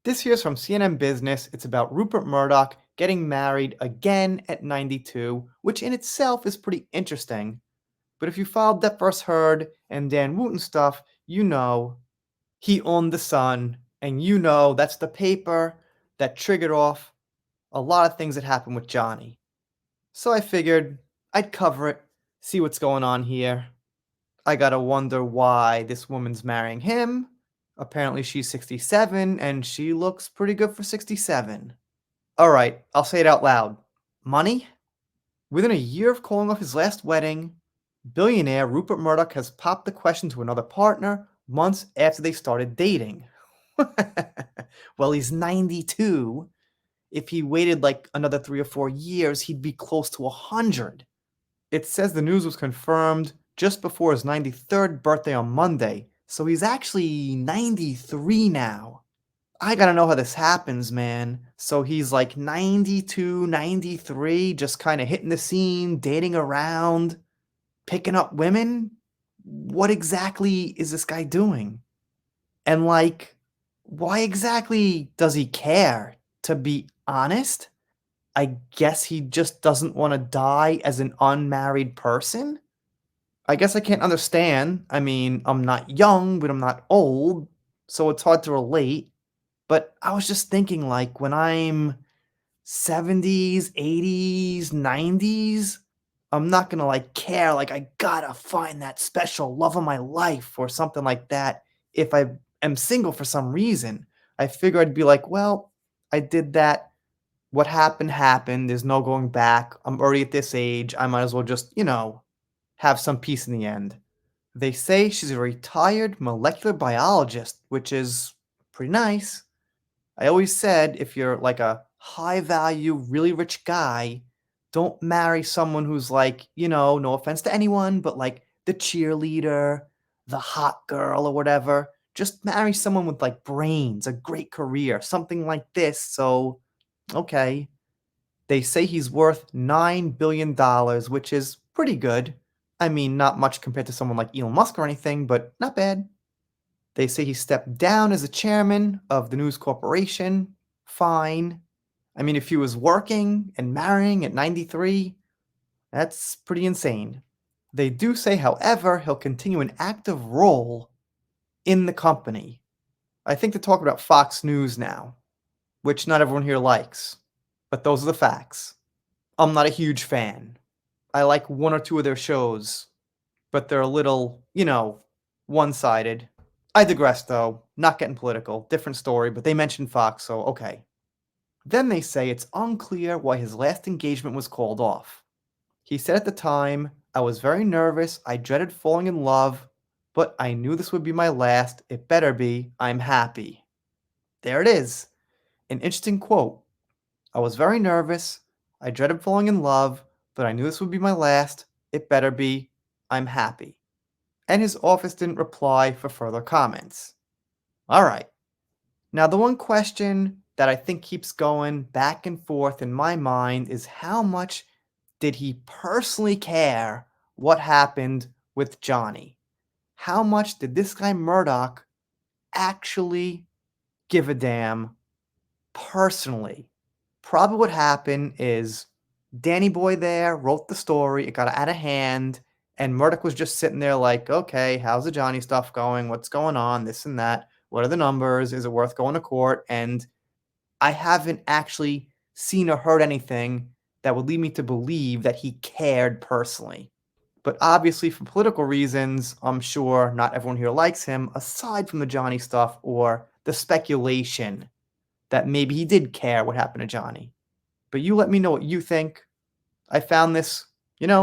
This here's from CNN Business. It's about Rupert Murdoch getting married again at 92, which in itself is pretty interesting. But if you followed That First Heard and Dan Wooten stuff, you know he owned the Sun, and you know that's the paper that triggered off a lot of things that happened with Johnny. So I figured I'd cover it, see what's going on here. I gotta wonder why this woman's marrying him. Apparently she's 67 and she looks pretty good for 67. Alright, I'll say it out loud. Money? Within a year of calling off his last wedding, billionaire Rupert Murdoch has popped the question to another partner months after they started dating. Well, he's 92. If he waited like another 3 or 4 years, he'd be close to 100. It says the news was confirmed just before his 93rd birthday on Monday, so he's actually 93 now. I gotta know how this happens, man. So he's like 92, 93, just kind of hitting the scene, dating around, picking up women? What exactly is this guy doing? And like, why exactly does he care? To be honest, I guess he just doesn't want to die as an unmarried person? I guess I can't understand. I mean, I'm not young, but I'm not old, so it's hard to relate. But I was just thinking, like, when I'm 70s, 80s, 90s, I'm not gonna like care, like, I gotta find that special love of my life or something like that if I am single for some reason. I figure I'd be like, well, I did that. What happened, happened. There's no going back. I'm already at this age. I might as well just, have some peace in the end. They say she's a retired molecular biologist, which is pretty nice. I always said if you're like a high value, really rich guy, don't marry someone who's like, no offense to anyone, but like the cheerleader, the hot girl, or whatever. Just marry someone with like brains, a great career, something like this. So, okay. They say he's worth $9 billion, which is pretty good. I mean, not much compared to someone like Elon Musk or anything, but not bad. They say he stepped down as the chairman of the News Corporation. Fine. I mean, if he was working and marrying at 93, that's pretty insane. They do say, however, he'll continue an active role in the company. I think they're talking about Fox News now, which not everyone here likes. But those are the facts. I'm not a huge fan. I like one or two of their shows, but they're a little, one sided. I digress, though. Not getting political. Different story, but they mentioned Fox, so okay. Then they say it's unclear why his last engagement was called off. He said at the time, I was very nervous, I dreaded falling in love, but I knew this would be my last. It better be. I'm happy. There it is. An interesting quote. I was very nervous, I dreaded falling in love, but I knew this would be my last. It better be. I'm happy. And his office didn't reply for further comments. Alright. Now, the one question that I think keeps going back and forth in my mind is how much did he personally care what happened with Johnny? How much did this guy Murdoch actually give a damn personally? Probably what happened is Danny Boy there wrote the story, it got out of hand, and Murdoch was just sitting there like, okay, how's the Johnny stuff going? What's going on? This and that. What are the numbers? Is it worth going to court? And I haven't actually seen or heard anything that would lead me to believe that he cared personally. But obviously, for political reasons, I'm sure not everyone here likes him, aside from the Johnny stuff or the speculation that maybe he did care what happened to Johnny. But you let me know what you think. I found this,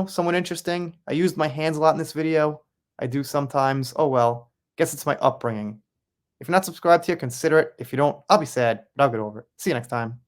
somewhat interesting. I used my hands a lot in this video. I do sometimes. Oh well, guess it's my upbringing. If you're not subscribed here, consider it. If you don't, I'll be sad, but I'll get over it. See you next time.